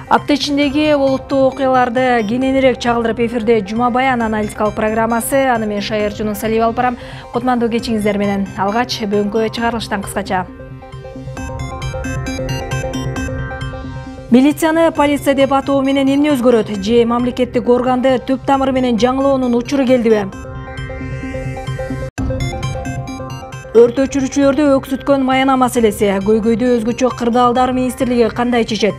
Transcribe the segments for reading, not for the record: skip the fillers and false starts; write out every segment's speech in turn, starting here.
Апта ичиндеги олуттуу окуяларды кененирээк чагылдырып эфирде Жума Баян аналитикалык программасы. Аны мен Шайыр Салиев алып барам. Кутмандуу кечиңиздер менен. Алгач бүгүнкү чыгарылыштан кыскача. Милицияны полиция деп атоо менен эмне өзгөрөт? Же мамлекеттик органды түп тамыры менен жаңылоонун учуру келдиби? Өрт өчүрүүчүлөрдү өксүткөн маяна маселеси. Көйгөйдү өзгөчө кырдаалдар министрлиги кандай чечет?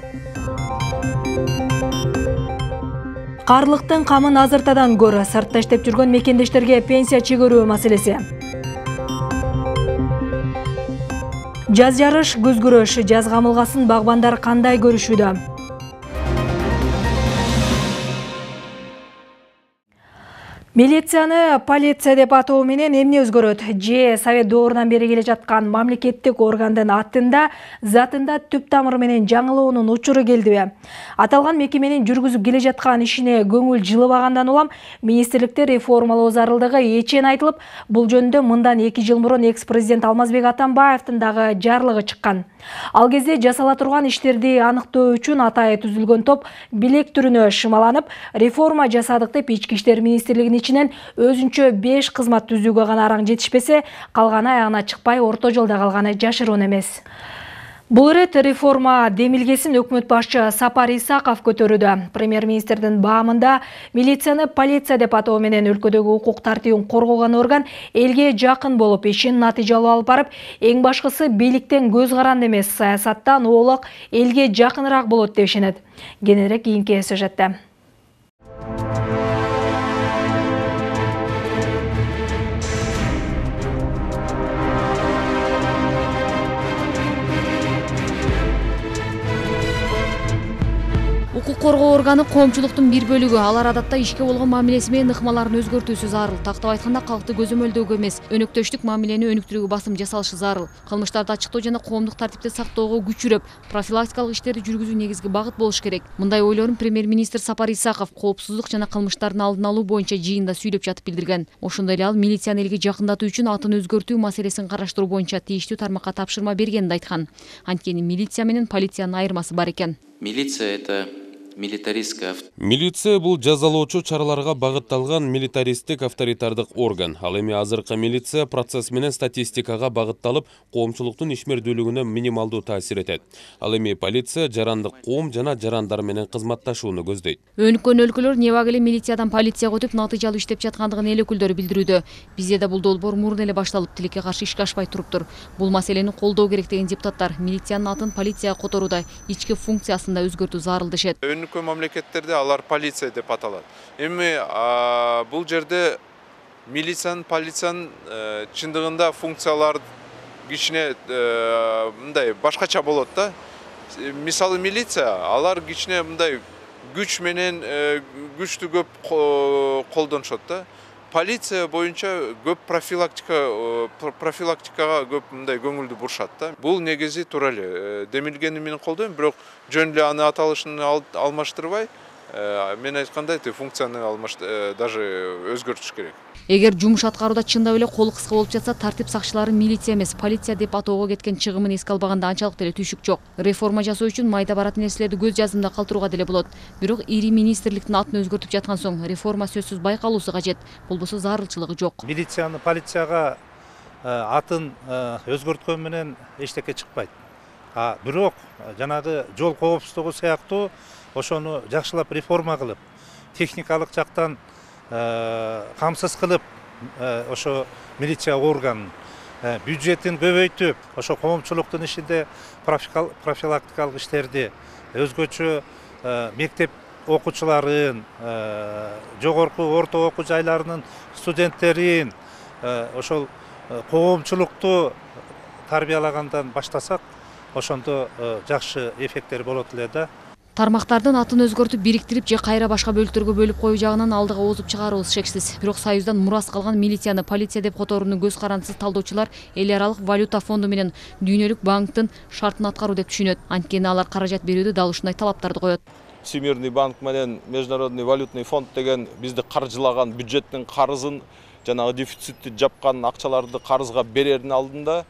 Карлыктын камын азыртадан көрө сыртта иштеп жүргөн мекендештерге пенсия чегөрүү маселеси. Жаз жарыш, күз күрөш, жаз камылгасын багбандар кандай көрүшүүдө? Милицияны полиция деп атоо менен эмне өзгөрөт? Же Совет доорунан бери келе жаткан мамлекеттик органдын аттында, затында түп тамыры менен жаңылоонун учуру келдиби? Аталган мекеменин жүргүзүп келе жаткан ишине көңүл жылыбагандан улам министрликте реформалоо зарылдыгы эчен айтылып, бул жөнүндө мындан 2 жыл мурун экс-президент Алмазбек Атамбаевдин дагы жарлыгы чыккан. Ал кезде жасала турган иштерди аныктоо үчүн атайы түзүлгөн топ билек түрүнө шымаланып, реформа жасадык деп ички иштер министрлигинин ичинен өзүнчө 5 кызмат түзүүгө гана араң жетишпесе, калганы аягына чыкпай орто жолдо калганы жашыруун эмес. Бул ирет реформа демилгесин өкмөт башчы Сапар Исаков көтөрүүдө. Премьер-министрдин баамында милицияны полиция деп атоо менен өлкөдөгү укук тартибин коргогон орган элге жакын болуп, ишин натыйжалуу алып барып, эң башкысы бийликтен көз каранды эмес, саясаттан оолак элге жакыныраак болот деп ишенет. Кененирээк кийинки сюжетте. Укук коргоо органы коомчулуктун бир бөлүгү. Алар адатта ишке болгон мамилеси менен ыкмаларын өзгөртүүсү зарыл. Тактап айтканда, калкты көзөмөлдөөгө эмес, өнөктөштүк мамилени өнүктүрүүгө басым жасалышы зарыл. Кылмыштарды ачыктоо жана коомдук тартипти сактоого күчүрөп, профилактикалык иштерди жүргүзүү негизги багыт болуш керек. Мындай ойлорун премьер-министр Сапар Исаков коопсуздук жана кылмыштардын алдын алуу боюнча жыйында сүйлөп жатып билдирген. Ошондой эле ал милицияны элге жакындатуу үчүн атын өзгөртүү маселесин караштыруу боюнча тийиштүү тармакка тапшырма бергенин айткан. Анткени милиция менен полициянын айырмасы бар экен. Милиция это милитаристская. Милиция бул жазалоочу чараларга багытталган милитаристтик авторитардык орган. Ал эми азыркы милиция процесс менен статистикага багытталып, коомчулуктун ишмердүүлүгүнө минималдуу таасир этет. Ал эми полиция жарандык коом жана жарандар менен кызматташууну көздөйт. Өнүккөн өлкөлөр небак эле милициядан полицияга өтүп натыйжалуу иштеп жаткандыгын эл өкүлдөрү билдирүүдө. Бизде да бул долбоор мурун эле башталып, тилекке каршы ишке ашпай туруптур. Бул маселени колдоо керек деген депутаттар милициянын атын полицияга которууда ички функциясында өзгөртүү зарыл дешет. Өнүккөн мамлекеттерде алар полиция деп аталат. Эми бул жерде полициянын чындыгында функциялар кичине мындай башкача болот да. Мисалы милиция алар кичине мындай күч менен күчтү көп колдонушат да. Полиция боюнча көп профилактикага көп мындай көңүлдү бурушат да. Бул негизи туура эле. Демилгени менен колдойм, бирок жөн эле аны аталышын алмаштырбай, мен айткандай функцияны даже өзгөртүш керек. Эгер жумуш аткарууда чындап эле колу кыска болуп жатса, тартип сакчылары милиция эмес, полиция деп атоого кеткен чыгымын эске албаганда анчалык деле түйшүк жок. Реформа жасоо үчүн майда барат нерселерди көз жазымда калтырууга деле болот. Бирок ири министрликтин атын өзгөртүп жаткан соң реформа сөзсүз байкалуусу кажет. Болбосо зарылчылыгы жок. Милицияны полицияга атын өзгөрткөн менен эчтеке чыкпайт. Бирок жанагы жол коопсуздугу сыяктуу ошону жакшылап реформа кылып, техникалык жактан камсыз кылып, ошо милиция органын бюджетин көбөйтүп, ошо коомчулуктун ишинде профилактикалык иштерди, өзгөчө мектеп окуучуларын, жогорку орто окуу жайларынын студенттерин, ошол коомчулукту тарбиялагандан баштасак, ошондо жакшы эффекттер болот эле да. Тармактардын атын өзгөртүп, бириктирип же кайра башка бөлүктөргө бөлүп коюу жагынан алдыга озуп чыгарыбыз шексиз. Бирок Союздан мурас калган милицияны полиция деп которууну көз карандысыз талдоочулар эл аралык валюта фонду менен Дүйнөлүк банктын шартын аткаруу деп түшүнөт. Анткени алар каражат берүүдө дал ушундай талаптарды коет. Всемирный банк менен Международный валютный фонд деген бизди каржылаган бюджеттин карызын, жанагы дефицитти жапкан акчаларды карызга берердин алдында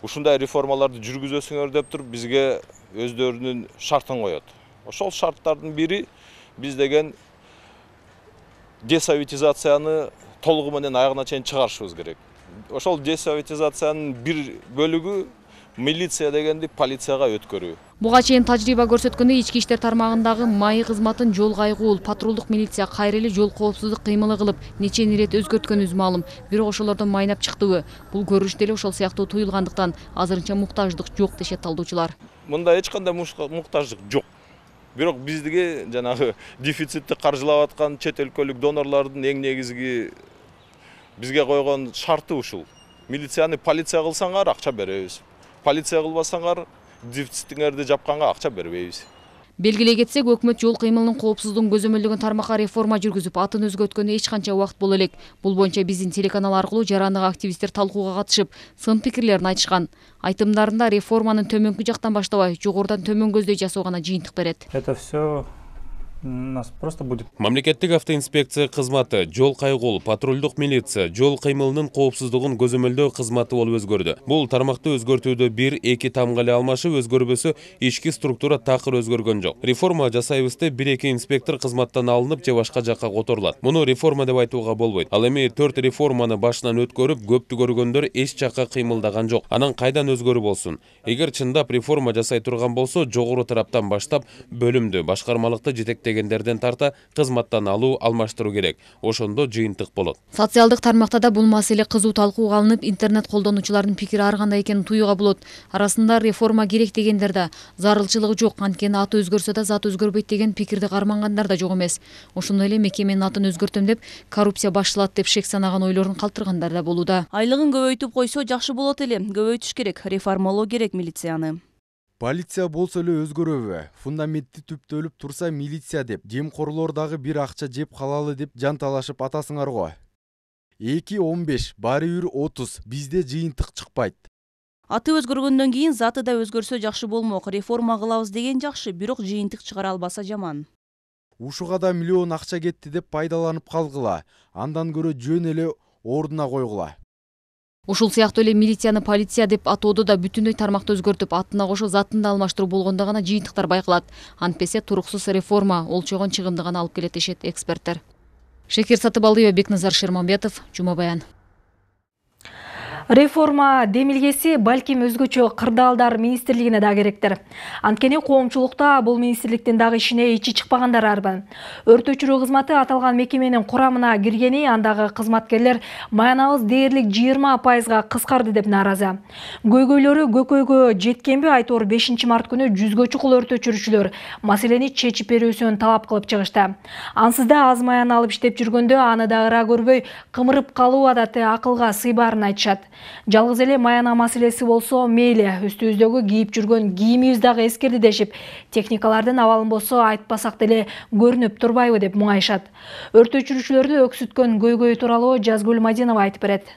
ушундай реформаларды жүргүзөсүңөр деп туруп бизге өздөрүнүн шартын коет. Ошол шарттардын бири биз деген десоветизацияны толугу менен аягына чейин чыгарышыбыз керек. Ошол десоветизациянын бир бөлүгү милиция дегенди полицияга өткөрүү. Буга чейин тажрыйба көрсөткөндөй ички иштер тармагындагы майы кызматын жол кайгуул, патрулдук милиция кайра эле жол коопсуздук кыймылы кылып, нече ирет өзгөрткөнүбүз маалым. Бирок ошолордон майнап чыктыбы? Бул көрүнүш деле ошол сыяктуу туюлгандыктан азырынча муктаждык жок дешет талдоочулар. Мында эч кандай муктаждык жок. Бирок биздиги жанагы дефицитти каржылап аткан чет өлкөлүк донорлордун эң негизги бизге койгон шарты ушул. Милицияны полиция кылсаңар акча беребиз. Полиция кылбасаңар дефицитиңерди жапканга акча бербейбиз. Белгилей кетсек, өкмөт жол кыймылынын коопсуздугун көзөмөлдөгөн тармакка реформа жүргүзүп, атын өзгөрткөнгө эч канча убакыт боло элек. Бул боюнча биздин телеканал аркылуу жарандык активисттер талкууга катышып, сын пикирлерин айтышкан. Айтымдарында реформанын төмөнкү жактан баштабай, жогорудан төмөн көздөй жасоо гана жыйынтык берет. Это все нас просто будет. Мамлекеттик автоинспекция кызматы, жол кайгуул, патрулдук милиция, жол кыймылынын коопсуздугун көзөмөлдөө кызматы болуп өзгөрдү. Бул тармакты өзгөртүүдө 1-2 тамга эле алмашып, өзгөрбөсө ички структура такыр өзгөргөн жок. Реформа жасайбыз деп 1-2 инспектор кызматтан алынып же башка жакка которулат. Муну реформа деп айтууга болбойт. Ал эми 4 реформаны башынан өткөрүп, көптү көргөндөр эч жакка кыймылдаган жок. Анан кайдан өзгөрүү болсун? Эгер чындап реформа жасай турган болсо, жогору тараптан баштап бөлүмдү, башкармалыкты жетектегендерден тарта кызматтан алуу, алмаштыруу керек. Ошондо жыйынтык болот. Социалдык тармакта да бул маселе кызуу талкууга алынып, интернет колдонуучулардын пикири ар кандай экенин туюуга болот. Арасында реформа керек дегендер да, зарылчылыгы жок, анткени аты өзгөрсө да зат өзгөрбөйт деген пикирди кармангандар да жок эмес. Ошондой эле мекеменин атын өзгөртөм деп, коррупция башчылат деп шек санаган ойлорун калтыргандар да болууда. Айлыгын көбөйтүп койсо жакшы болот эле. Көбөйтүш керек, реформалоо керек милицияны. Полиция болсо эле өзгөрөбү? Фундаментти түптөлүп турса милиция деп, жемкорлор дагы бир акча жеп калалы деп жанталашып атасыңар го. 2-15, баары бир 30, бизде жыйынтык чыкпайт. Аты өзгөргөндөн кийин заты да өзгөрсө жакшы болмок. Реформа кылабыз деген жакшы, бирок жыйынтык чыгара албаса жаман. Ушуга да миллион акча кетти деп пайдаланып калгыла. Андан көрө жөн эле ордуна койгула. Ушул сыяктуу эле милицияны полиция деп атоодо да бүтүндөй тармакты өзгөртүп, атына кошо затын да алмаштыруу болгондо гана жыйынтыктар байкалат. Антпесе туруксуз реформа олчогон чыгымды гана алып келет дешет эксперттер. Шекер Сатыбалдиева, Бекназар Шерманбетов, Жума Баян. Реформа демилгеси балким өзгөчө кырдаалдар министрлигине да керектир. Анткени коомчулукта бул министрликтин дагы ишине ичи чыкпагандар арбан. Өрт өчүрүү кызматы аталган мекеменин курамына киргени, андагы кызматкерлер маянабыз дээрлик 20%га кыскарды деп нааразы. Көйгөйлөрү көкөйгө жеткенби, айтор 5 март күнү 100гө чукул өрт өчүрүүчүлөр маселени чечип берүүсүн талап кылып чыгышты. Ансыз да аз маян алып иштеп жүргөндө аны да ыра көрбөй кымырып калуу адаты акылга сыйбаарын айтышат. Жалгыз эле маяна маселеси болсо мейли, үстүбүздөгү кийип жүргөн кийимибиз дагы эскерди дешип, техникалардын абалын болсо айтпасак деле көрүнүп турбайбы деп муңайышат. Өрт өчүрүүчүлөрдү өксүткөн көйгөй тууралуу Жазгүл Мадинова айтып берет.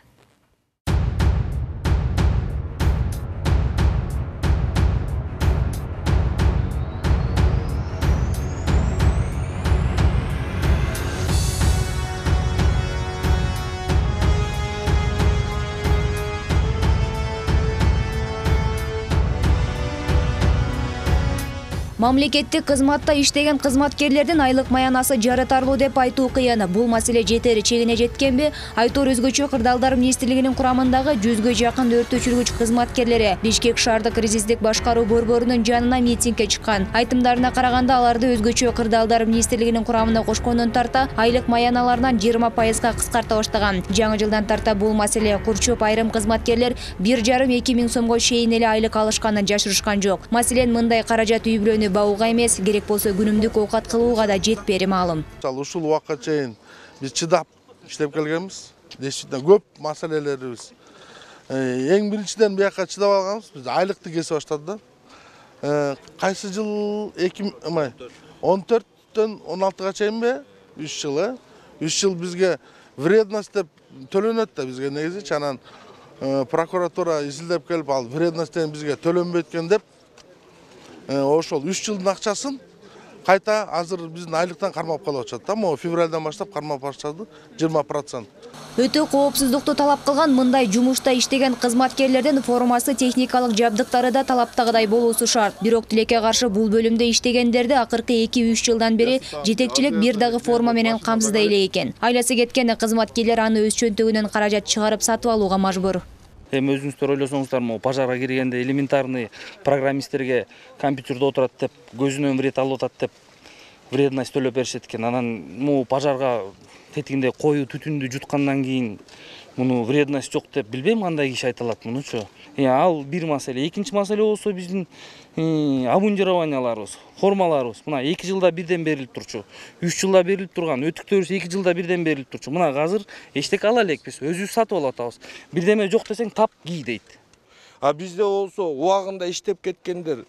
Мамлекеттик кызматта иштеген кызматкерлердин айлык маянасы жаратарлуу деп айтуу кыйын. Бул маселе жетери чегине жеткенби? Айтор өзгөчө кырдаалдар министрлигинин курамындагы 100гө жакын өрт өчүргүч кызматкерлери Бишкек шаардык кризистик башкаруу борборунун жанына митингге чыккан. Айтымдарына караганда, аларды өзгөчө кырдаалдар министрлигинин курамына кошкондон тарта айлык маяналарынан 20%га кыскарта баштаган. Жаңы жылдан тарта бул маселе курчуп, айрым кызматкерлер 1,5–2 миң сомго чейин эле айлык алышканын жашырышкан жок. Маселен, мындай каражат үй бүлөнү бауга эмес, керек болсо күнүмдүк оокат кылууга да жетпери маалым. Ушул убакка чейин биз чыдап иштеп келгенбиз. Действительно көп маселелерибиз. Эң биринчиден бияка чыдап алганбыз. Биз айлыкты кесе баштады да. Кайсы жыл 14-төн 16га чейинби? 3 жыл, 3 жыл бизге вредность деп төлөнөт да бизге негизи. Анан прокуратура изилдеп келип, ал вредностьтен бизге төлөнбөйт экен деп ошол 3 жылдын акчасын кайта азыр биздин айлыктан кармап калып атышат да. Могу февралдан баштап кармап баштады 20%. Өтө коопсуздукту талап кылган мындай жумушта иштеген кызматкерлердин формасы, техникалык жабдыктары да талаптагыдай болуусу шарт. Бирок тилекке каршы бул бөлүмдө иштегендерди акыркы 2-3 жылдан бери жетекчилик бир дагы форма менен камсыздай элек экен. Айласы кеткен кызматкерлер аны өз чөнтөгүнөн каражат чыгарып сатып алууга мажбур. Эми өзүңүздөр ойлосоңуздар, могу пожарга киргенде элементарный программисттерге компьютерде отурат деп, көзүнөн вред алып атат деп вредность төлөп беришет экен. Анан могу пожарга тетигинде коюу түтүндү жуткандан кийин муну вредность жок деп билбейм кандай киши айта алат мунучу. Ал бир маселе. Экинчи маселе болсо биздин обмундированияларыбыз, формаларыбыз мына 2 жылда бирден берилип турчу. 3 жылда берилип турган, өтүктөрүбүз 2 жылда бирден берилип турчу. Мына азыр эчтеке ала элекпиз, өзүбүз сатып алып атабыз. Бирдеме жок десең тап ки дейт. Бизде болсо убагында иштеп кеткендер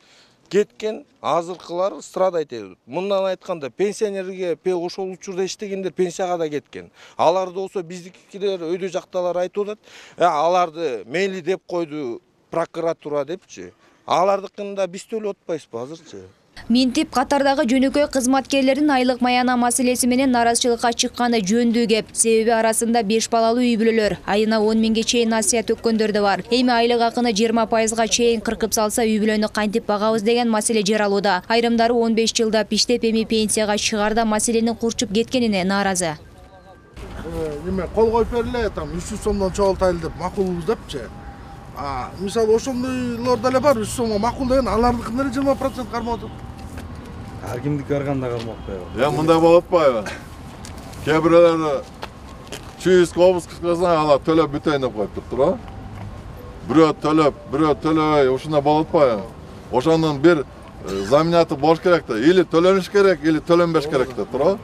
кеткен, азыркылар страдайт этет. Мындан айтканда пенсионерге ошол учурда иштегендер пенсияга да кеткен. Аларды болсо биздикилер өйдө жакталар айтып атат. Аларды мейли деп койду прокуратура депчи. Алардыкында биз төлөп атпайбызбы азырчы? Минтип катардагы жөнөкөй кызматкерлердин айлык маяна маселеси менен наразычылыкка чыкканы жөндүү кеп. Себеби арасында 5 балалуу үй бүлөлөр, айына 10 миңге чейин насыя төккөндөр да бар. Эми айлык акыны 20%га чейин кыркып салса, үй бүлөнү кантип багабыз деген маселе жаралууда. Айрымдары 15 жылдап иштеп эми пенсияга чыгарда маселенин курчуп кеткенине нааразы. Неме кол коюп бериле, 300 сомдон чогултайлы деп макулбуз депчи. Мисалы ошондойлор деле бар, 300 сомго макул деген, алардыкын деле 20% кармап атат. Ар кимдики барганда кармап атпайбы? Мындай болуп атпайбы? Кээ бирлери чүйүз кобуз кылсаң ала төлөп бүтөйүн деп коюп туруптур. Бирөө төлөбөй, ушундай болуп атпайбы? Ошондон бир заминаты болуш керек да, или төлөнүш керек, или төлөнбөш керек да, туура?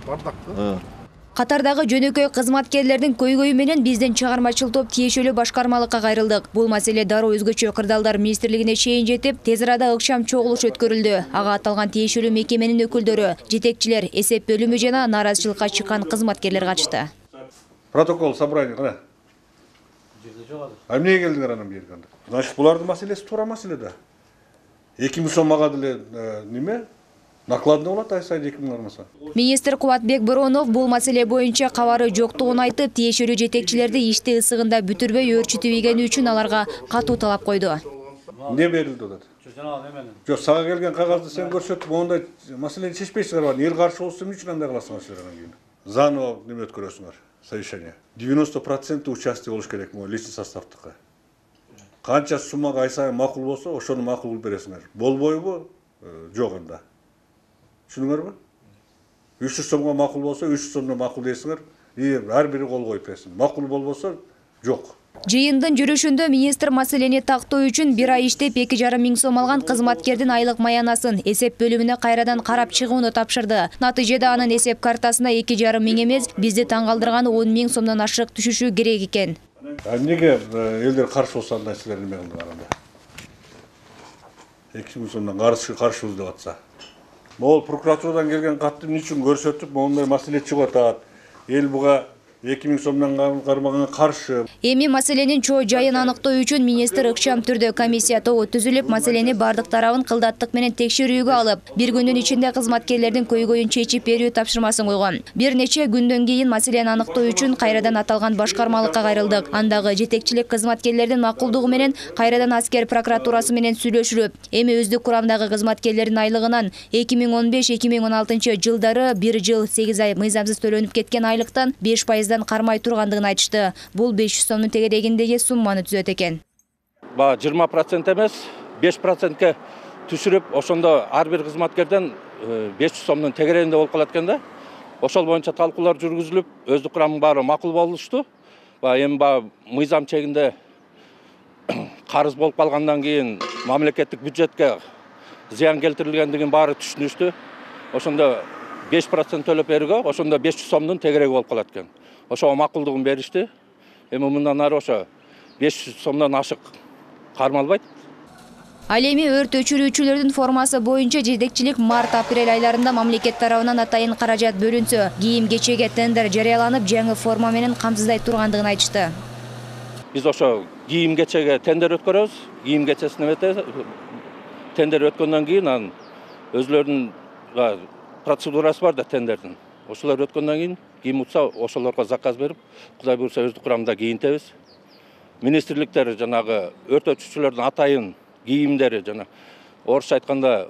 Бардакты. Катардагы жөнөкөй кызматкерлердин көйгөйү менен биздин чыгармачыл топ тиешелүү башкармалыкка кайрылдык. Бул маселе дароо өзгөчө кырдаалдар министрлигине чейин жетип, тез арада ыкчам чогулуш өткөрүлдү. Ага аталган тиешелүү мекеменин өкүлдөрү, жетекчилер, эсеп бөлүмү жана наразычылыкка чыккан кызматкерлер катышты. Протокол собрания кана? Эмнеге келдиңер анан бери кандай? Значит, булардын маселеси туура маселе да. 2000 сомго деле неме? Накладный болот ай сайын 2000 армаса. Министр Кубатбек Боронов бул маселе боюнча кабары жоктугун айтып, тиешелүү жетекчилерди ишти ысыгында бүтүрбөй өөрчүтүбөгөнү үчүн аларга катуу талап койду. Не берилди атат? Жок, сага келген кагазды сен көрсөтүп, ондай маселени чечпей чыгарбадың. Эл каршы болсо эмне үчүн андай кыласыңар силер анан кийин? Заново неме өткөрөсүңөр, совещание. 90% участие болуш керек могу личный составдыкы. Канча суммага ай сайын макул болсо, ошону макул кылып бересиңер. Болбойбу? Жок анда. Түшүнүңөрбү? 300 сомго макул болсо, 300 сомдон макул дейсиңер, ар бири кол коюп берсин. Макул болбосо, жок. Жыйындын жүрүшүндө министр маселени тактоо үчүн 1 ай иштеп 2,5 миң сом алган кызматкердин айлык маянасын эсеп бөлүмүнө кайрадан карап чыгууну тапшырды. Натыйжада анын эсеп картасына 2,5 миң эмес, бизди таң калтырганы 10 миң сомдон ашык түшүшү керек экен. Эмнеге элдер каршы болсо андай силер неме кылдыңар анда? 2 миң сомдон каршыбыз деп атса. Могул прокуратурадан келген катты эмне үчүн көрсөтүп, моундай маселе чыгып атат. Эл буга 2000 сомдон кармаганга каршы. Эми маселенин чоо жайын аныктоо үчүн министр ыкчам түрдө комиссия тобу түзүлүп, маселени бардык тарабын кылдаттык менен текшерүүгө алып, бир күндүн ичинде кызматкерлердин көйгөйүн чечип берүү тапшырмасын койгон. Бир нече күндөн кийин маселени аныктоо үчүн кайрадан аталган башкармалыкка кайрылдык. Андагы жетекчилик кызматкерлердин макулдугу менен кайрадан аскер прокуратурасы менен сүйлөшүлүп, эми өздүк курамдагы кызматкерлердин айлыгынан 2015-2016 жылдары 1 жыл 8 ай мыйзамсыз төлөнүп кеткен айлыктан 5% кармай тургандыгын айтышты. Бул 500 сомдун тегерегиндеги сумманы түзөт экен. 20% эмес, 5%ке түшүрүп, ошондо ар бир кызматкерден 500 сомдун тегерегинде болуп калат экен да. Ошол боюнча талкуулар жүргүзүлүп, өздүк курамдын баары макул болушту. Эми мыйзам чегинде карыз болуп калгандан кийин мамлекеттик бюджетке зыян келтирилгендигин баары түшүнүштү. Ошондо 5% төлөп берүүгө, ошондо 500 сомдун тегереги болуп калат экен. Ошого макулдугун беришти. Эми мындан ары ошо 500 сомдон ашык кармалбайт. Ал эми өрт өчүрүүчүлөрдүн формасы боюнча жетекчилик март-апрель айларында мамлекет тарабынан атайын каражат бөлүнсө, кийим-кечеге тендер жарыяланып, жаңы форма менен камсыздай тургандыгын айтышты. Биз ошо кийим-кечеге тендер өткөрөбүз. Кийим-кечесине тендер өткөндөн кийин анан өзлөрүнүн процедурасы бар да тендердин. Ошолор өткөндөн кийин кийим утса ошолорго заказ берип, Кудай буйрса өздүк курамда кийинтебиз. Министрликтер жанагы өртөтүүчүлөрдүн атайын кийимдери жана орусча айтканда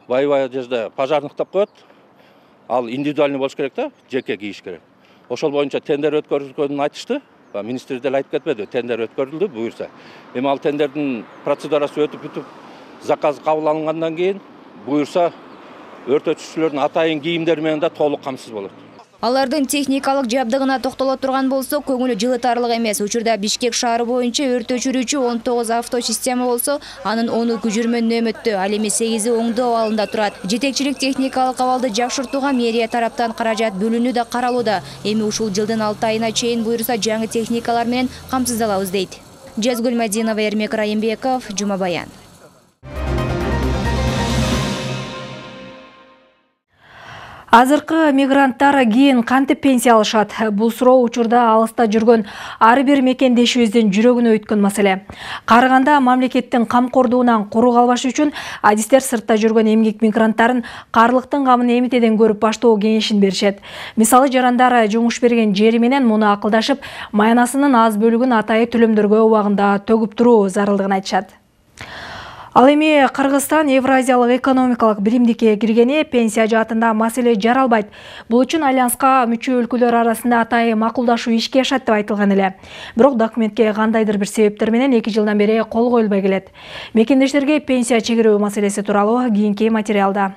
бай одежда пожарных деп коет. Ал индивидуальный болуш керек да, жеке кийиш керек. Ошол боюнча тендер өткөрүлгөнүн айтышты. Министр деле айтып кетпеди, тендер өткөрүлдү буйрса. Эми ал тендердин процедурасы өтүп бүтүп, заказ кабыл алынгандан кийин буйрса өртөтүүчүлөрдүн атайын кийимдери менен да толук камсыз болот. Алардын техникалык жабдыгына токтоло турган болсок, көңүлү жылытарлык эмес. Учурда Бишкек шаары боюнча өрт өчүрүүчү 19 автосистема болсо, анын 10-у күжүрмөн нөөмөттө, ал эми 8-и оңдоо абалында турат. Жетекчилик техникалык абалды жакшыртууга мэрия тараптан каражат бөлүнүү да каралууда. Эми ушул жылдын 6 айына чейин буйрса жаңы техникалар менен камсыздалабыз дейт. Жазгүл Мадинова, Эрмек Райымбеков, Жума Баян. Азыркы мигранттар кийин кантип пенсия алышат? Бул суроо учурда алыста жүргөн ар бир мекендешибиздин жүрөгүнө өткөн маселе. Карыганда мамлекеттин камкордугунан куру калбаш үчүн адистер сыртта жүргөн эмгек мигранттарын карлыктын камын эмитеден көрүп баштоо кеңешин беришет. Мисалы, жарандар жумуш берген жери менен муну акылдашып, маянасынын аз бөлүгүн атайы төлөмдөргө убагында төгүп туруу зарылдыгын айтышат. Ал эми Кыргызстан Евразиялык экономикалык биримдикке киргени пенсия жаатында маселе жаралбайт. Бул үчүн альянска мүчө өлкөлөр арасында атайы макулдашуу ишке ашат деп айтылган эле. Бирок документке кандайдыр бир себептер менен 2 жылдан бери кол коюлбай келет. Мекендештерге пенсия чегирүү маселеси тууралуу кийинки материалда.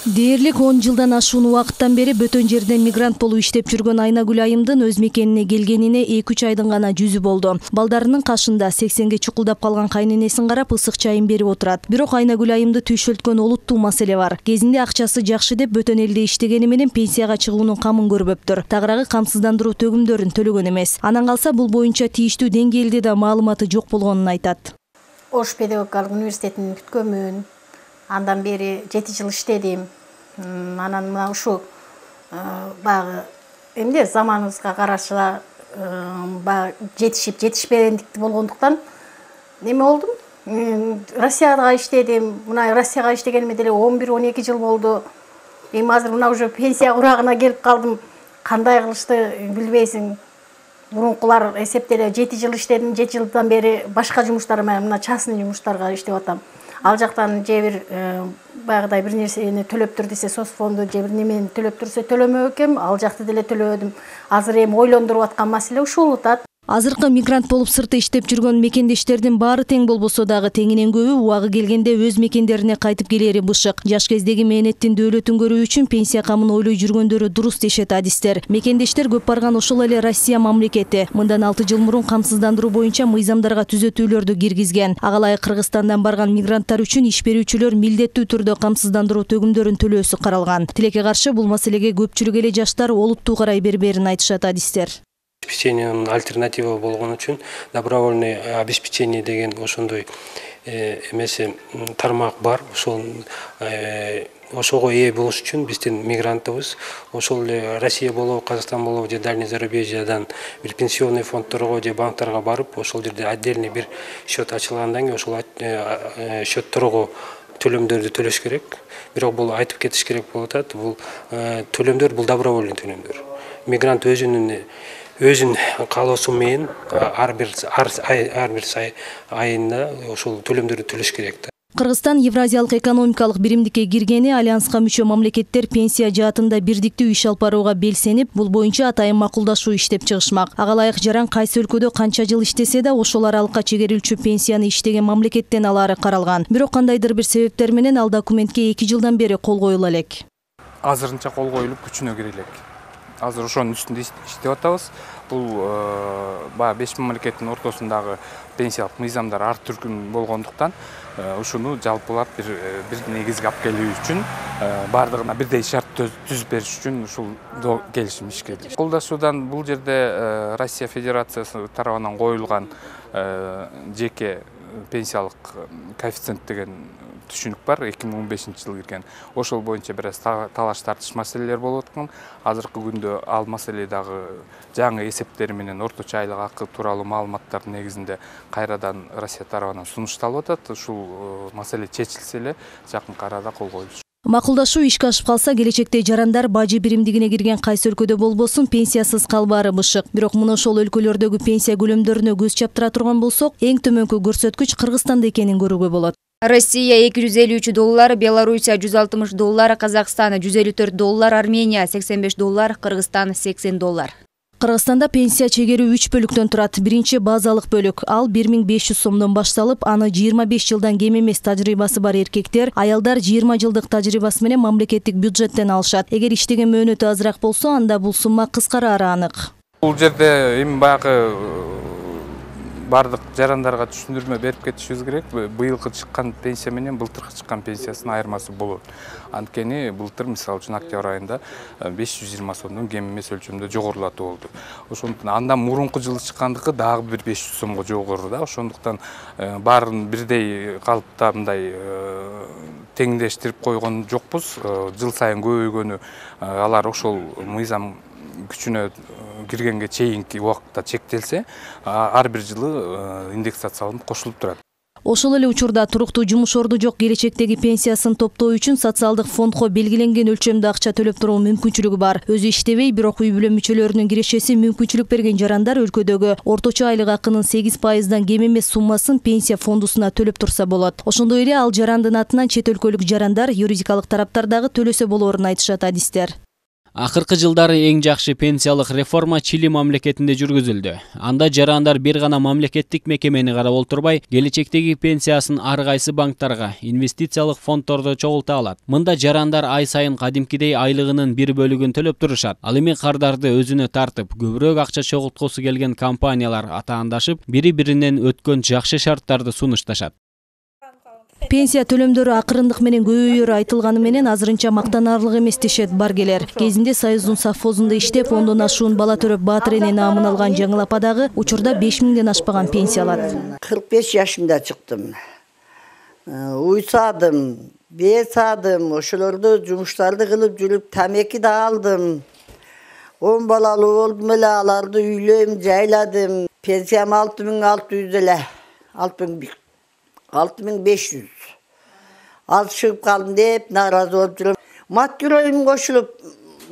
Дээрлик 10 жылдан ашуун убакыттан бери бөтөн жерден мигрант болуп иштеп жүргөн Айнагүл айымдын өз мекенине келгенине 2-3 айдын гана жүзү болду. Балдарынын кашында 80ге чукулдап калган кайненесин карап ысык чайын берип отурат. Бирок Айнагүл айымды түйшөлткөн олуттуу маселе бар. Кезинде акчасы жакшы деп бөтөн элде иштегени менен пенсияга чыгуунун камын көрбөптүр. Тагыраагы камсыздандыруу төгүмдөрүн төлөгөн эмес. Анан калса бул боюнча тийиштүү деңгээлде да маалыматы жок болгонун айтат. Ош педагогикалык университетин бүткөмүн. Андан бери 7 жыл иштедим. Анан мына ушу баягы эмне заманыбызга караша жетишип жетишпегендикти болгондуктан неме болдум. Россияга иштедим. Мына Россияга иштегениме деле 11-12 жыл болду. Эми азыр мына уже пенсия курагына келип калдым. Кандай кылышты билбейсиң. Мурункулар эсептеле 7 жыл иштедим. 7 жылдан бери башка жумуштар менен мына частный жумуштарга иштеп атам. Ал жактан же бир баягыдай бир нерсени төлөп тур десе соцфонду, же бир немени төлөп турса төлөмөк экем, ал жакты деле төлөдүм. Азыр эми ойлондуруп аткан маселе ушул атат. Азыркы мигрант болуп сыртта иштеп жүргөн мекендештердин баары тең болбосо дагы теңинен көбү убагы келгенде өз мекендерине кайтып келери бышык. Жаш кездеги мээнеттин дөөлөтүн көрүү үчүн пенсия камын ойлой жүргөндөрү дуруз дешет адистер. Мекендештер көп барган ошол эле Россия мамлекети. Мындан 6 жыл мурун камсыздандыруу боюнча мыйзамдарга түзөтүүлөрдү киргизген. Ага ылайык Кыргызстандан барган мигранттар үчүн иш берүүчүлөр милдеттүү түрдө камсыздандыруу төгүмдөрүн төлөөсү каралган. Тилекке каршы бул маселеге көпчүлүк эле жаштар олуттуу карай берберин айтышат адистер. Обеспечениянын альтернатива болгон үчүн добровольный обеспечение деген ошондой эмеси тармак бар. Ошого ээ болуш үчүн биздин мигрантыбыз ошол эле Россия болобу, Казакстан болобу же дальний зарубежьядан бир пенсионный фондторго же банктарга барып, ошол жерде отдельный бир счет ачылгандан кийин ошол счетторго төлөмдөрдү төлөш керек. Бирок бул айтып кетиш керек болуп атат. Бул төлөмдөр бул добровольный төлөмдөр. Мигрант өзүн каалоосу менен ар бир айында ошол төлөмдөрдү төлөш керек. Кыргызстан Евразиялык экономикалык биримдикке киргени альянска мүчө мамлекеттер пенсия жаатында бирдиктүү иш алып барууга белсенип, бул боюнча атайын макулдашуу иштеп чыгышмак. Ага ылайык жаран кайсы өлкөдө канча жыл иштесе да ошол аралыкка чегерилчү пенсияны иштеген мамлекеттен алаары каралган. Бирок кандайдыр бир себептер менен ал документке 2 жылдан бери кол коюла элек. Азырынча кол коюлуп күчүнө кире элек. Азыр ошонун үстүндө иштеп атабыз. Бул баягы 5 мамлекеттин ортосундагы пенсиялык мыйзамдар ар түркүн болгондуктан ушуну жалпылап бир негизге алып келүү үчүн бардыгына бирдей шарт түзүп бериш үчүн ушул келишим ишке киришти. Колдашуудан бул жерде Россия Федерациясы тарабынан коюлган жеке пенсиялык коэффициент деген түшүнүк бар, 2015-жылы кирген. Ошол боюнча бир аз талаш тартыш маселелер болуп аткан. Азыркы күндө ал маселе дагы жаңы эсептери менен орточо айлык акы тууралуу маалыматтардын негизинде кайрадан Россия тарабынан сунушталып атат. Ушул маселе чечилсе эле жакынкы арада кол коюлуш. Макулдашуу ишке ашып калса, келечекте жарандар бажы биримдигине кирген кайсы өлкөдө болбосун пенсиясыз калбаары бышык. Бирок мына ошол өлкөлөрдөгү пенсия көлөмдөрүнө көз чаптыра турган болсок, эң төмөнкү көрсөткүч Кыргызстанда экенин көрүүгө болот. Россия $253, Белоруссия $160, Казакстан $154, Армения $85, Кыргызстан $80. Кыргызстанда пенсия чегери 3 бөлүктөн турат. Биринчи базалык бөлүк. Ал 1500 сомдон башталып, аны 25 жылдан кем эмес тажрыйбасы бар эркектер, аялдар 20 жылдык тажрыйбасы менен мамлекеттик бюджеттен алышат. Эгер иштеген мөөнөтү азыраак болсо, анда бул сумма кыскарары анык. Бул жерде эми баягы бардык жарандарга түшүндүрмө берип кетишибиз керек. Быйылкы чыккан пенсия менен былтыркы чыккан пенсиясынын айырмасы болот. Анткени былтыр мисалы үчүн октябрь айында 520 сомдон кем эмес өлчөмдө жогорулатуу болду. Ошондуктан андан мурунку жылы чыккандыкы дагы бир 500 сомго жогору да. Ошондуктан баарын бирдей калыпта мындай теңдештирип койгон жокпуз. Жыл сайын көбөйгөнү алар ошол мыйзам күчүнө киргенге чейинки убакытта чектелсе, ар бир жылы индексацияланып кошулуп турат. Ошол эле учурда туруктуу жумуш орду жок келечектеги пенсиясын топтоо үчүн социалдык фондго белгиленген өлчөмдө акча төлөп туруу мүмкүнчүлүгү бар. Өзү иштебей, бирок үй бүлө мүчөлөрүнүн кирешеси мүмкүнчүлүк берген жарандар өлкөдөгү орточо айлык акынын 8%дан кем эмес суммасын пенсия фондусуна төлөп турса болот. Ошондой эле ал жарандын атынан чет өлкөлүк жарандар юридикалык тараптар дагы төлөсө болоорун айтышат адистер. Акыркы жылдары эң жакшы пенсиялык реформа Чили мамлекетинде жүргүзүлдү. Анда жарандар бир гана мамлекеттик мекемени карап олтурбай, келечектеги пенсиясын ар кайсы банктарга, инвестициялык фонддордо чогулта алат. Мында жарандар ай сайын кадимкидей айлыгынын бир бөлүгүн төлөп турушат. Ал эми кардарды өзүнө тартып, көбүрөөк акча чогулткусу келген компаниялар атаандашып, бири-биринен өткөн жакшы шарттарды сунушташат. Пенсия төлөмдөрү акырындык менен көбөйөрү айтылганы менен азырынча мактанаарлык эмес дешет баргелер. Кезинде Союздун совхозунда иштеп, 10дон ашуун бала төрөп Баатыр эне наамын алган Жаңыл апа дагы учурда 5000ден ашпаган пенсия алат. 45 жашымда чыктым. Уйсадым, бесадым, ошолорду жумуштарды кылып жүрүп тамеки да алдым. 10 балалуу болдум эле, аларды үйлөйм, жайладым. Пенсиям 6600 эле. 6500. Ал шығып қалдым деп, наразы болып жүрем. Маткүрөйім қошылып,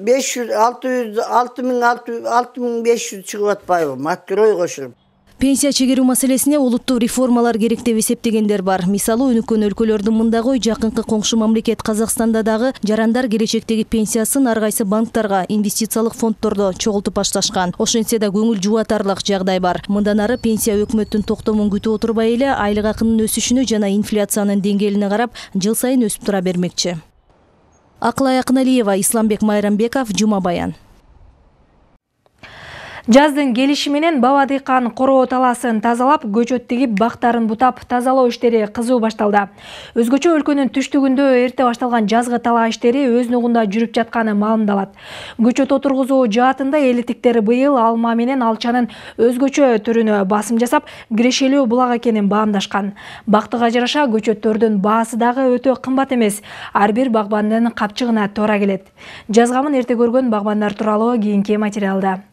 6500 шығып атпайбы, маткүрөй қошылып. Пенсия чегерүү маселесине улуттуу реформалар керек деп эсептегендер бар. Мисалы, өнүккөн өлкөлөрдүн мындагы жакынкы коңшу мамлекет Казакстанда дагы жарандар келечектеги пенсиясын ар кайсы банктарга, инвестициялык фонддордо чогултуп башташкан. Ошентсе да көңүл жубатарлык жагдай бар. Мындан ары пенсия өкмөттүн токтомун күтүп отурбай эле айлык акынын өсүшүнө жана инфляциянын деңгээлине карап жыл сайын өсүп тура бермекчи. Акылай Акыналиева, Исламбек Майрамбеков, Жума Баян. Жаздын келиши менен Баба дыйкан короо таласын тазалап, көчөт тигип, бактарын бутап, тазалоо иштери кызуу башталды. Өзгөчө өлкөнүн түштүгүндө эрте башталган жазгы талаа иштери өз нугунда жүрүп жатканы маалымдалат. Көчөт отургузуу жаатында элитиктер быйыл алма менен алчанын өзгөчө түрүнө басым жасап, кирешелүү булак экенин баамдашкан. Бактыга жараша көчөттөрдүн баасы дагы өтө кымбат эмес. Ар бир багбандын капчыгына туура келет. Жазгамын эрте көргөн багбандар тууралуу кийинки материалда.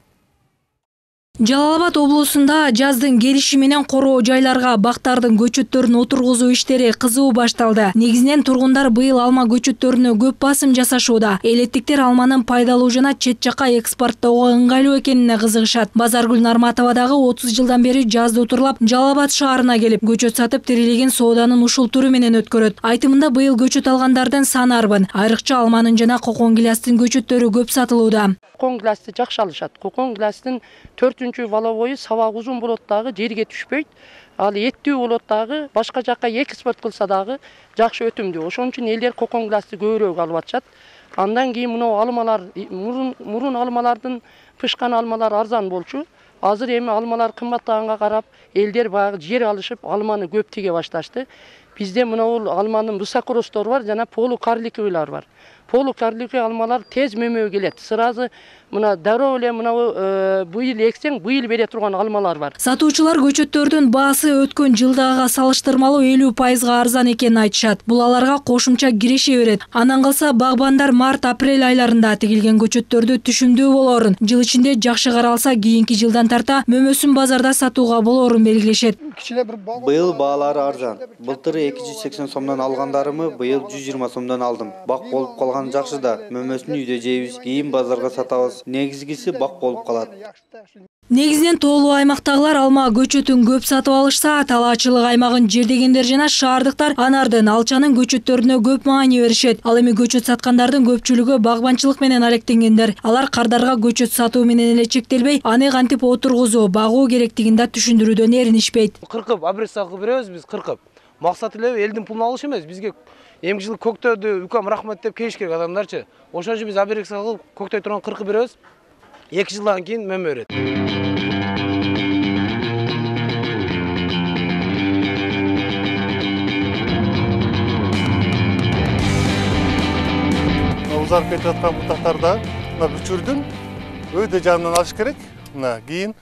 Жалал-Абад облусунда жаздын келиши менен короо жайларга бактардын көчөттөрүн отургузуу иштери кызуу башталды. Негизинен тургундар быйыл алма көчөттөрүнө көп басым жасашууда. Элеттиктер алманын пайдалуу жана чет жакка экспорттоого ыңгайлуу экенине кызыгышат. Базаргүл Нарматова дагы 30 жылдан бери жазды утурлап Жалал-Абад шаарына келип, көчөт сатып тирилеген сооданын ушул түрү менен өткөрөт. Айтымында быйыл көчөт алгандардын саны арбын. Айрыкча алманын жана кокон гилястын көчөттөрү көп сатылууда. Кокон гилясты жакшы алышат. Кокон гилястын 4-чү воловой сабак узун болот дагы, жерге түшпөйт. Ал эттүү болот дагы, башка жакка экспорт кылса дагы жакшы өтүмдүү. Ошон үчүн элдер кокон гилясты көбүрөөк алып атышат. Андан кийин мына алмалар, мурун алмалардын пышкан алмалар арзан болчу. Азыр эми алмалар кымбаттаганга карап, элдер баягы жер алышып, алманы көп тиге башташты. Бизде мына алманын высокоростор бар, жана полукарликовыйлар бар. полукарлык алмалар тез мөмө келет. Сразу мына дароо эле мына быйыл эксең, быйыл бере турган алмалар бар. Сатуучулар көчөттөрдүн баасы өткөн жылдагыга салыштырмалуу 50% арзан экенин айтышат. Бул аларга кошумча киреше берет. Анан калса багбандар март-апрель айларында тигилген көчөттөрдү түшүмдүү болоорун, жыл ичинде жакшы каралса кийинки жылдан тарта мөмөсүн базарда сатууга болоорун белгилешет. Быйыл баалары арзан. Былтыры 280 сомдон алгандарымы быйыл 120 сомдон алдым. Бак болуп калган жакшы да, мөмөсүн үйдө жейбиз, кийин базарга сатабыз. Негизгиси бак болуп калат. Негизинен тоолуу аймактагылар алма көчөтүн көп сатып алышса, талаачылык аймагын жердегендер жана шаардыктар анардын, алчанын көчөттөрүнө көп маани беришет. Ал эми көчөт саткандардын көпчүлүгү багбанчылык менен алектенгендер. Алар кардарга көчөт сатуу менен эле чектелбей, аны кантип отургузуу, багуу керектигин да түшүндүрүүдөн эринишпейт. Кыркып абрес кылып беребиз биз, кыркып. Максат эле элдин пулун алыш эмес, бизге эмки жыл көктөдү, үкөм рахмат деп келиш керек адамдарчы. Ошон үчүн биз абрес кылып көктөй турган кыркып беребиз. 2 жылдан кийин мөмө берет. Узарып кетип аткан бутактарда мына бүчүрдүн өйдө жанынан алыш керек. Мына кийин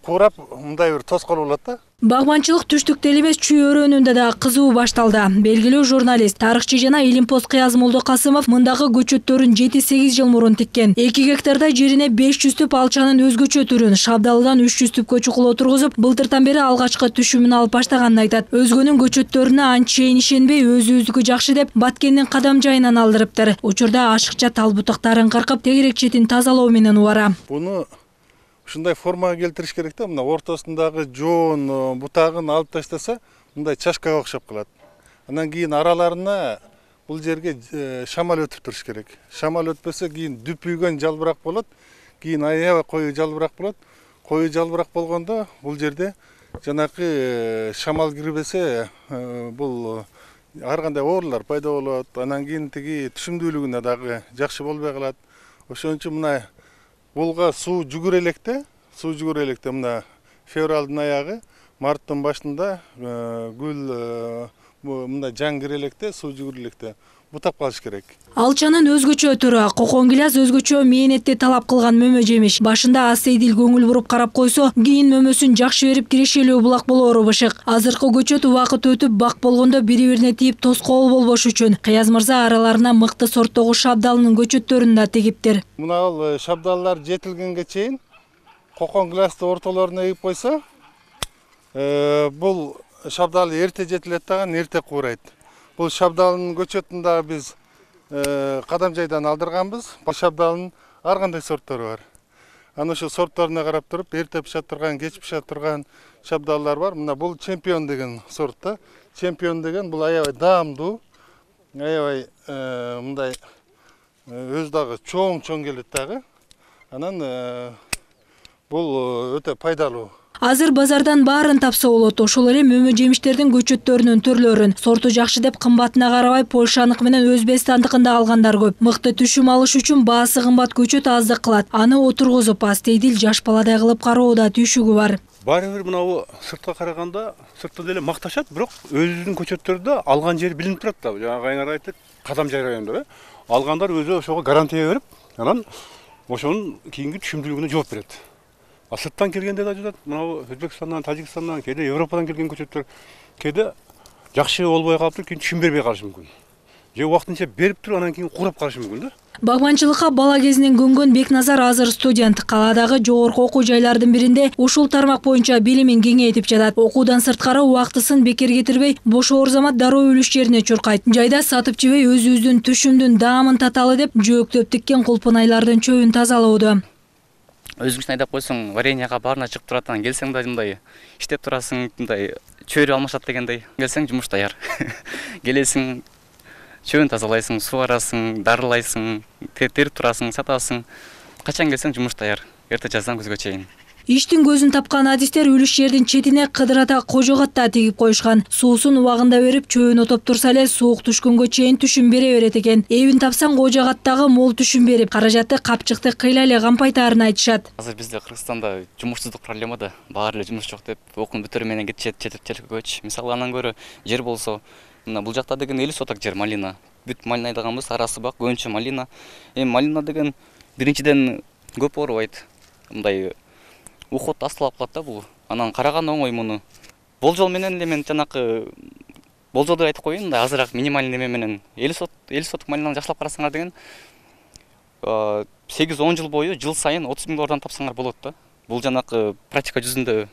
куурап мындай бир тоскоол болот да. Багбанчылык түштүктө эле чүй өрөөнүндө да кызуу башталды. Белгилүү журналист, тарыхчы жана Илимпоз Кыяз Молдокасымов мындагы көчөттөрүн 7-8 жыл мурун тиккен. 2 гектарда жерине 500 түп алчанын өзгөчө түрүн, шабдалыдан 300 түпкө чукул отургузуп, былтыртан бери алгачкы түшүмүн алып баштаганын айтат. Өзгөнүн көчөттөрүнө анчейин ишенбей, өзүбүздүкү жакшы деп Баткендин кадам жайынан алдырыптыр. Учурда ашыкча тал бутактарын кыркып, тегерек четин тазалоо менен убара. Буну ушундай формага келтириш керек да, мына ортосундагы жоон бутагын алып таштаса, мындай чашкага окшоп калат. Анан кийин араларына бул жерге шамал өтүп туруш керек. Шамал өтпөсө кийин дүпүйгөн жалбырак болот, кийин аябай коюу жалбырак болот. Коюу жалбырак болгондо бул жерде жанакы шамал кирбесе, бул ар кандай оорулар пайда болот. Анан кийин тиги түшүмдүүлүгүнө дагы жакшы болбой калат. Ошон үчүн мына булга суу жүгүр электе мына февралдын аягы, марттын башында гүл мындай жан кире электе, суу жүгүр электе бутап калыш керек. Алчанын өзгөчө түрү, кокон гиляз өзгөчө мээнетти талап кылган мөмө жемиш. Башында астейдил көңүл буруп карап койсо, кийин мөмөсүн жакшы берип кирешелүү булак болоору бышык. Азыркы көчөт убакыт өтүп бак болгондо бири-бирине тийип тоскоол болбош үчүн Кыяз мырза араларына мыкты сорттогу шабдалынын көчөттөрүн да тегиптир. Мына ал шабдаллар жетилгенге чейин кокон гилясты ортолоруна эгип койсо, бул шабдал эрте жетилет дагы, эрте куурайт. Бул шабдалынын көчөтүн дагы биз кадам жайдан алдырганбыз. Шабдалынын ар кандай сорттору бар. Аны ошо сортторуна карап туруп, эрте пышат турган, кеч пышат турган шабдаллар бар. Мына бул чемпион деген сорт да. Чемпион деген бул аябай даамдуу, аябай мындай өз дагы чоң келет дагы. Анан бул өтө пайдалуу. Азыр базардан баарын тапса болот. Ошол эле мөмө жемиштердин көчөттөрүнүн түрлөрүн, сорту жакшы деп кымбатына карабай Польшанык менен Өзбекстандыкында алгандар көп. Мыкты түшүм алыш үчүн баасы кымбат көчөт аздык кылат. Аны отургузуп, астейдил жаш баладай кылып кароодо түйшүгү бар. Баары бир мына сыртка караганда, сыртта деле макташат, бирок өзүнүн көчөттөрүдө алган жери билинип турат да. Жана кайнар айтты, кадам жай райондо алгандар өзү ошого гарантия берип, анан ошонун кийинки түшүмдүүлүгүнө жооп берет. Сырттан келгенде да жатат, мына Өзбекстандан, Тажикстандан, кээде Европадан келген көчөттөр кээде жакшы болбой калыптыр, кийин түшүм бербей калышы мүмкүн. Же убактынча берип туруп, анан кийин курап калышы мүмкүн да. Багбанчылыкка бала кезинен көнгөн Бекназар азыр студент. Калаадагы жогорку окуу жайлардын биринде ушул тармак боюнча билимин кеңейтип жатат. Окуудан сырткары убактысын бекер кетирбей, бош оор замат дароо үлүш жерине чуркайт. Жайда сатып жебей өзүбүздүн түшүмдүн даамын таталы деп жөөктөп тиккен кулпунайлардын чөбүн тазалоодо. Өзүң үчүн айдап койсоң, вареньяга баарына чыгып турат, анан келсең да мындай иштеп турасың, мындай чөйрө алмашат дегендей. Келсең жумуш даяр. Келесиң, чөбүн тазалайсың, сугарасың, дарылайсың, терип турасың, сатасың. Качан келсең жумуш даяр. Эрте жаздан күзгө чейин. Иштин көзүн тапкан адистер үлүш жердин четине кыдырата кожогатта тигип коюшкан. Суусун убагында берип, чөбүн отоп турса эле суук түшкөнгө чейин түшүм бере берет экен. Эбин тапсаң кожогаттагы мол түшүм берип, каражатты капчыкты кыйла эле кампайтаарын айтышат. Азыр бизде Кыргызстанда жумушсуздук проблема да, баары эле жумуш жок деп, окуун бүтөрү менен кетишет, четиркөч. Мисалы андан көрө жер болсо, мына бул жакта деген 50 соток жер малина. бүт малина айдағанбыз, арасы бак, көбүнчө малина. Малина деген биринчиден көп оорубайт. Мындай ухот асталап калат да бул. Анан караган оңой муну. Болжол менен эле мен жанакы болжолду айтып коеюн, мындай азыраак минималдуу неме менен 50 соток малинаны жакшылап карасаңар деген 8-10 жыл бою жыл сайын 30 000 доллардан тапсаңар болот да. Бул жанакы практика жүзүндө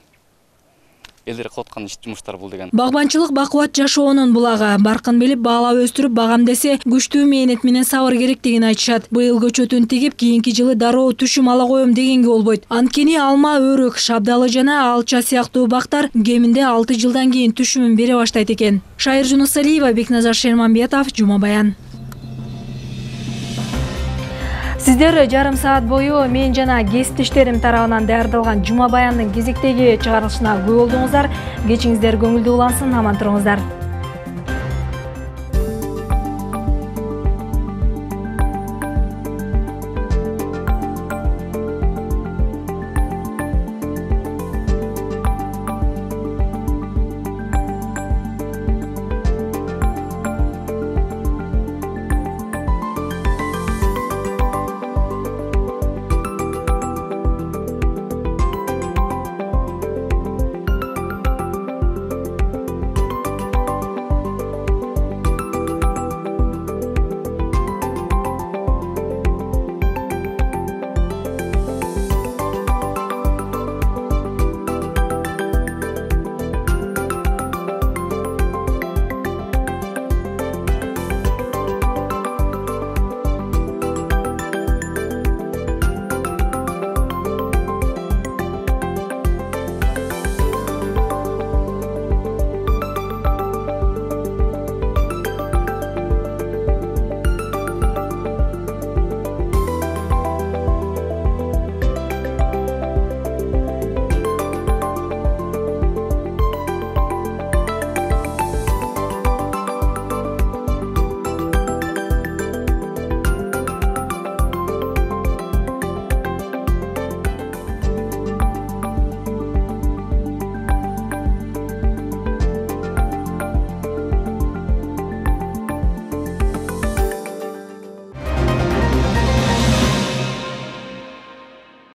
элдер кылып аткан жумуштар бул деген. Багбанчылык бакубат жашоонун булагы. Баркын билип баалап өстүрүп багам десе, күчтүү мээнет менен сабыр керектигин айтышат. Быйыл көчөтүн тигип, кийинки жылы дароо түшүм ала коем дегенге болбойт. Анткени алма, өрүк, шабдалы жана алча сыяктуу бактар кеминде 6 жылдан кийин түшүмүн бере баштайт экен. Шайыр Жунусалиева, Бекназар Шерманбетов, Жума Баян. Сиздер жарым саат бою мен жана кесиптештерим тарабынан даярдалган Жума Баяндын кезектеги чыгарылышына күбө болдуңуздар. Кечиңиздер көңүлдүү улансын, аман туруңуздар.